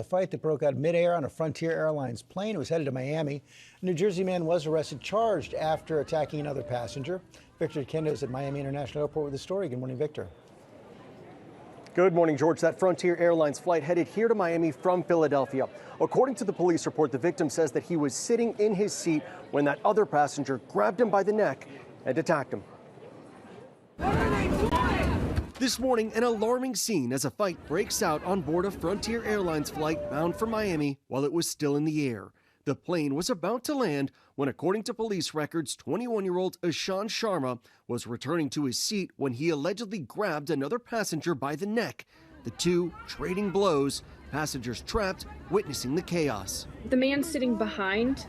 fight that broke out midair on a Frontier Airlines plane. It was headed to Miami. A New Jersey man was arrested, charged after attacking another passenger. Victor Kendo is at Miami International Airport with the story. Good morning, Victor. Good morning, George. That Frontier Airlines flight headed here to Miami from Philadelphia. According to the police report, the victim says that he was sitting in his seat when that other passenger grabbed him by the neck and attacked him. This morning, an alarming scene as a fight breaks out on board a Frontier Airlines flight bound for Miami while it was still in the air. The plane was about to land when, according to police records, 21-year-old Ishan Sharma was returning to his seat when he allegedly grabbed another passenger by the neck. The two trading blows, passengers trapped, witnessing the chaos. The man sitting behind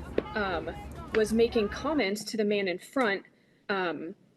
was making comments to the man in front,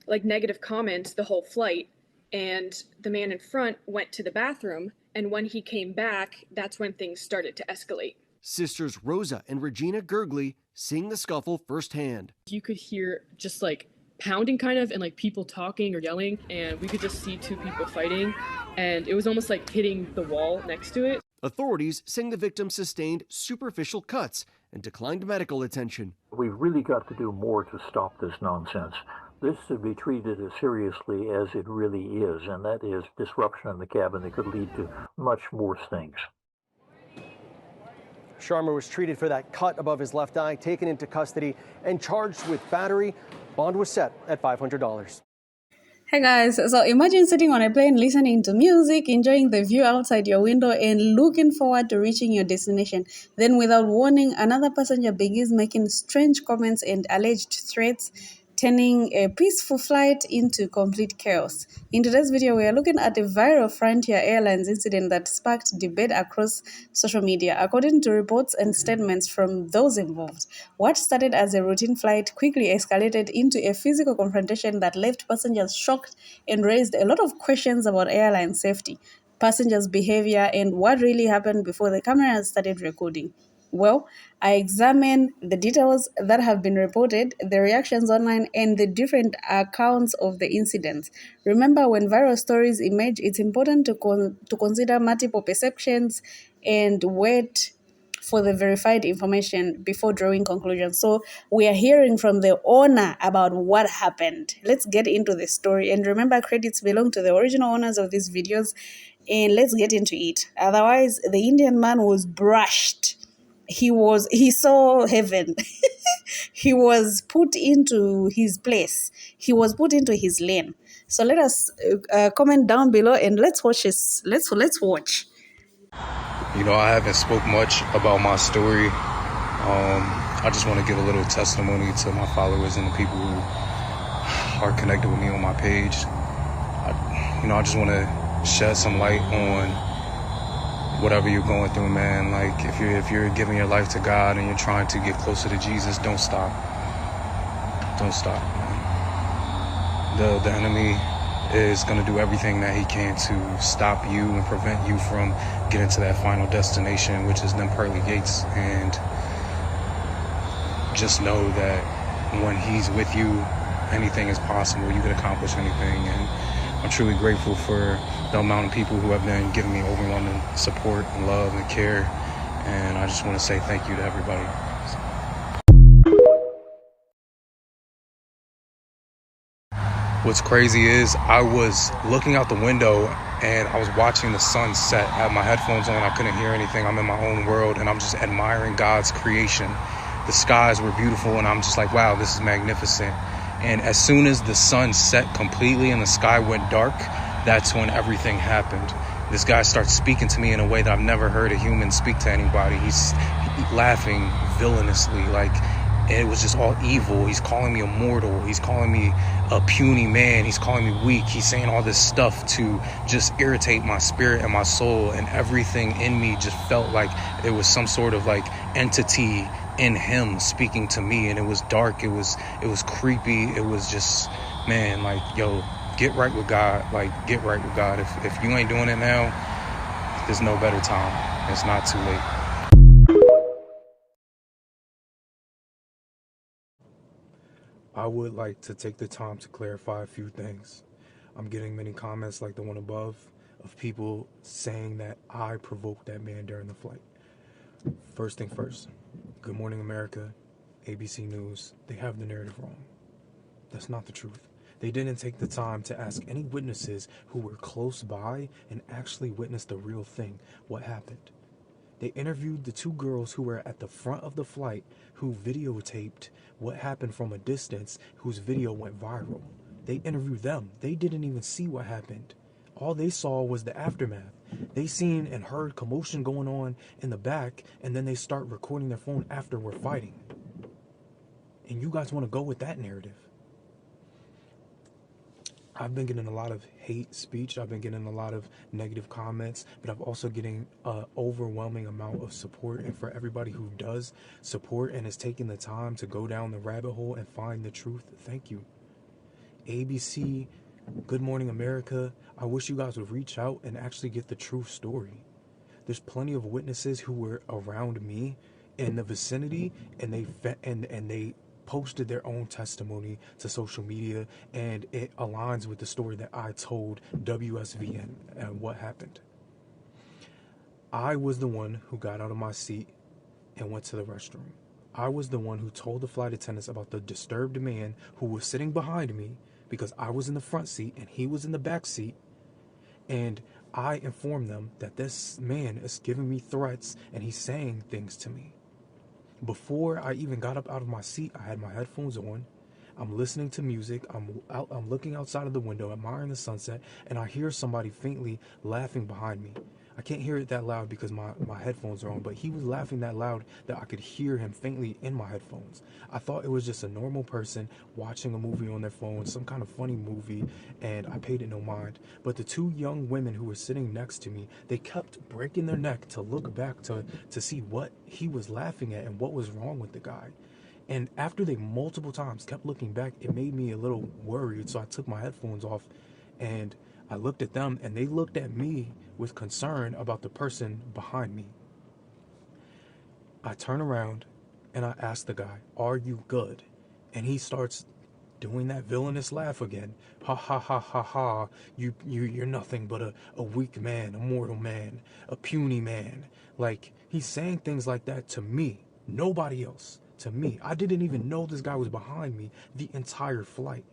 like negative comments the whole flight. And the man in front went to the bathroom, and when he came back, that's when things started to escalate. Sisters Rosa and Regina Gergley seeing the scuffle firsthand. You could hear just like pounding kind of and like people talking or yelling, and we could just see two people fighting, and it was almost like hitting the wall next to it. Authorities saying the victim sustained superficial cuts and declined medical attention. We've really got to do more to stop this nonsense. This should be treated as seriously as it really is, and that is disruption in the cabin that could lead to much worse things. Sharma was treated for that cut above his left eye, taken into custody, and charged with battery. Bond was set at $500. Hey guys, so imagine sitting on a plane listening to music, enjoying the view outside your window and looking forward to reaching your destination. Then without warning, another passenger begins making strange comments and alleged threats, turning a peaceful flight into complete chaos. In today's video, we are looking at a viral Frontier Airlines incident that sparked debate across social media. According to reports and statements from those involved, what started as a routine flight quickly escalated into a physical confrontation that left passengers shocked and raised a lot of questions about airline safety, passengers' behavior, and what really happened before the cameras started recording. Well, I examine the details that have been reported, the reactions online, and the different accounts of the incidents. Remember, when viral stories emerge, it's important to consider multiple perceptions and wait for the verified information before drawing conclusions. So we are hearing from the owner about what happened. Let's get into the story. And remember, credits belong to the original owners of these videos. And let's get into it. Otherwise, the Indian man was brushed. He saw heaven. He was put into his place. He was put into his lane. So let us comment down below and let's watch this. Let's watch. You know, I haven't spoke much about my story. I just want to give a little testimony to my followers and the people who are connected with me on my page. I just want to shed some light on whatever you're going through, man. Like, if you're giving your life to God and you're trying to get closer to Jesus, don't stop. Don't stop, man. The enemy is going to do everything that he can to stop you and prevent you from getting to that final destination, which is them pearly gates. And just know that when he's with you, anything is possible. You can accomplish anything. And I'm truly grateful for the amount of people who have been giving me overwhelming support and love and care. And I just want to say thank you to everybody. What's crazy is I was looking out the window and I was watching the sun set. I had my headphones on, I couldn't hear anything. I'm in my own world and I'm just admiring God's creation. The skies were beautiful and I'm just like, wow, this is magnificent. And as soon as the sun set completely and the sky went dark, that's when everything happened. This guy starts speaking to me in a way that I've never heard a human speak to anybody. He's laughing villainously, like it was just all evil. He's calling me immortal. He's calling me a puny man. He's calling me weak. He's saying all this stuff to just irritate my spirit and my soul. And everything in me just felt like it was some sort of like entity in him speaking to me. And it was dark. It was creepy. It was just, man, like, yo, get right with God. Like, get right with God. If you ain't doing it now, there's no better time. It's not too late. I would like to take the time to clarify a few things. I'm getting many comments like the one above of people saying that I provoked that man during the flight. First thing first, Good Morning America, ABC News, they have the narrative wrong. That's not the truth. They didn't take the time to ask any witnesses who were close by and actually witnessed the real thing, what happened. They interviewed the two girls who were at the front of the flight who videotaped what happened from a distance, whose video went viral. They interviewed them. They didn't even see what happened. All they saw was the aftermath. They seen and heard commotion going on in the back, and then they start recording their phone after we're fighting. And you guys want to go with that narrative. I've been getting a lot of hate speech. I've been getting a lot of negative comments, but I'm also getting an overwhelming amount of support. And for everybody who does support and is taking the time to go down the rabbit hole and find the truth, thank you. ABC, Good Morning America, I wish you guys would reach out and actually get the true story. There's plenty of witnesses who were around me in the vicinity, and they posted their own testimony to social media, and it aligns with the story that I told WSVN and what happened. I was the one who got out of my seat and went to the restroom. I was the one who told the flight attendants about the disturbed man who was sitting behind me, because I was in the front seat and he was in the back seat, and I informed them that this man is giving me threats and he's saying things to me. Before I even got up out of my seat, I had my headphones on. I'm listening to music. I'm looking outside of the window, admiring the sunset, and I hear somebody faintly laughing behind me. I can't hear it that loud because my headphones are on, but he was laughing that loud that I could hear him faintly in my headphones. I thought it was just a normal person watching a movie on their phone, some kind of funny movie, and I paid it no mind. But the two young women who were sitting next to me, they kept breaking their neck to look back to see what he was laughing at and what was wrong with the guy. And after they multiple times kept looking back, it made me a little worried, so I took my headphones off and I looked at them, and they looked at me with concern about the person behind me. I turn around and I ask the guy, "Are you good?" And he starts doing that villainous laugh again. Ha ha ha ha ha. You're nothing but a weak man, a mortal man, a puny man. Like, he's saying things like that to me, nobody else, to me. I didn't even know this guy was behind me the entire flight.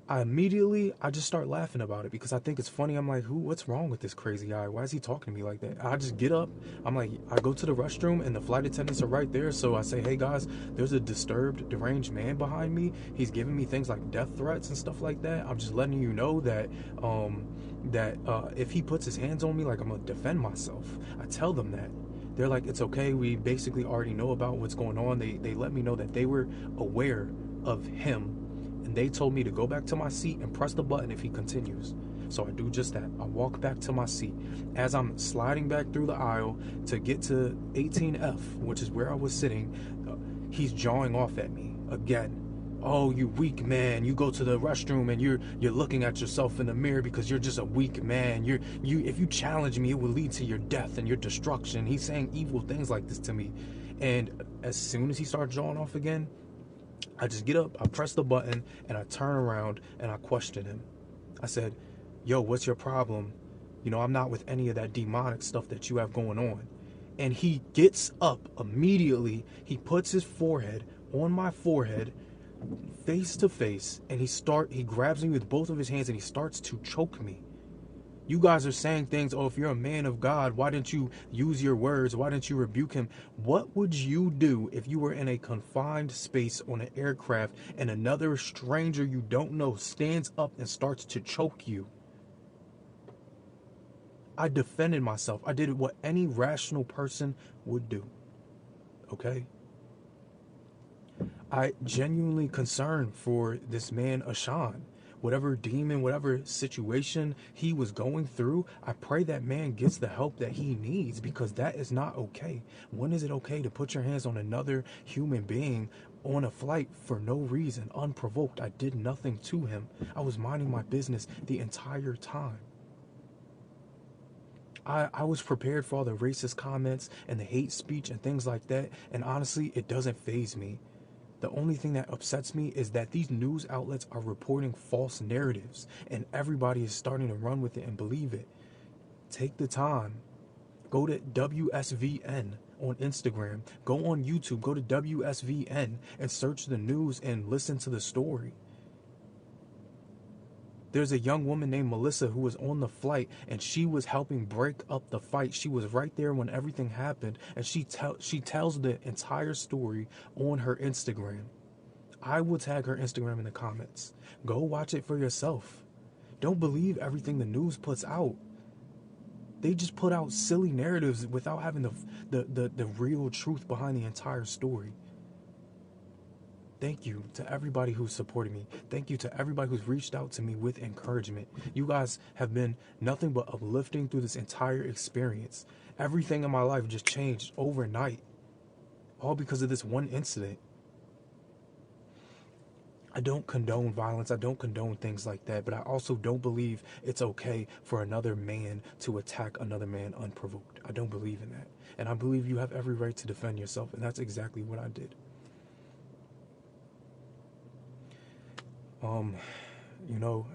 I just start laughing about it because I think it's funny. I'm like, what's wrong with this crazy guy? Why is he talking to me like that? I just get up. I'm like, I go to the restroom and the flight attendants are right there. So I say, "Hey guys, there's a disturbed, deranged man behind me. He's giving me things like death threats and stuff like that. I'm just letting you know that if he puts his hands on me, like, I'm gonna defend myself." I tell them that. They're like, "It's okay. We basically already know about what's going on." They let me know that they were aware of him. And they told me to go back to my seat and press the button if he continues. So I do just that. I walk back to my seat. As I'm sliding back through the aisle to get to 18F, which is where I was sitting, he's jawing off at me again. "Oh, you weak man. You go to the restroom and you're looking at yourself in the mirror because you're just a weak man. If you challenge me, it will lead to your death and your destruction." He's saying evil things like this to me. And as soon as he starts jawing off again, I just get up, I press the button, and I turn around and I question him. I said, "Yo, what's your problem? I'm not with any of that demonic stuff that you have going on." And he gets up immediately. He puts his forehead on my forehead, face to face, and he grabs me with both of his hands and he starts to choke me. You guys are saying things, "Oh, if you're a man of God, why didn't you use your words? Why didn't you rebuke him?" What would you do if you were in a confined space on an aircraft and another stranger you don't know stands up and starts to choke you? I defended myself. I did what any rational person would do. Okay? I genuinely concerned for this man, Ashan. Whatever demon, whatever situation he was going through, I pray that man gets the help that he needs, because that is not okay. When is it okay to put your hands on another human being on a flight for no reason, unprovoked? I did nothing to him. I was minding my business the entire time. I was prepared for all the racist comments and the hate speech and things like that, and honestly, it doesn't faze me. The only thing that upsets me is that these news outlets are reporting false narratives and everybody is starting to run with it and believe it. Take the time Go to WSVN on Instagram. Go on YouTube. Go to WSVN and search the news and listen to the story. There's a young woman named Melissa who was on the flight, and she was helping break up the fight. She was right there when everything happened, and she tells the entire story on her Instagram. I will tag her Instagram in the comments. Go watch it for yourself. Don't believe everything the news puts out. They just put out silly narratives without having the real truth behind the entire story. Thank you to everybody who's supported me. Thank you to everybody who's reached out to me with encouragement. You guys have been nothing but uplifting through this entire experience. Everything in my life just changed overnight. All because of this one incident. I don't condone violence. I don't condone things like that. But I also don't believe it's okay for another man to attack another man unprovoked. I don't believe in that. And I believe you have every right to defend yourself. And that's exactly what I did. You know,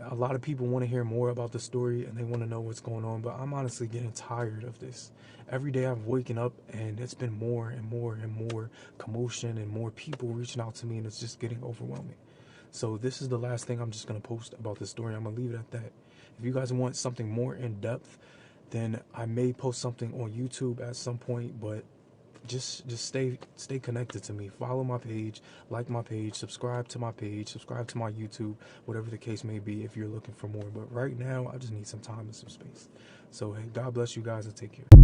a lot of people want to hear more about the story and they want to know what's going on, but I'm honestly getting tired of this. Every day I've waken up and it's been more and more and more commotion and more people reaching out to me, and it's just getting overwhelming. So this is the last thing I'm just going to post about this story. I'm going to leave it at that. If you guys want something more in depth, then I may post something on YouTube at some point, but just stay connected to me. Follow my page, like my page, subscribe to my page, subscribe to my YouTube, whatever the case may be if you're looking for more. But right now, I just need some time and some space. So, hey, God bless you guys and take care.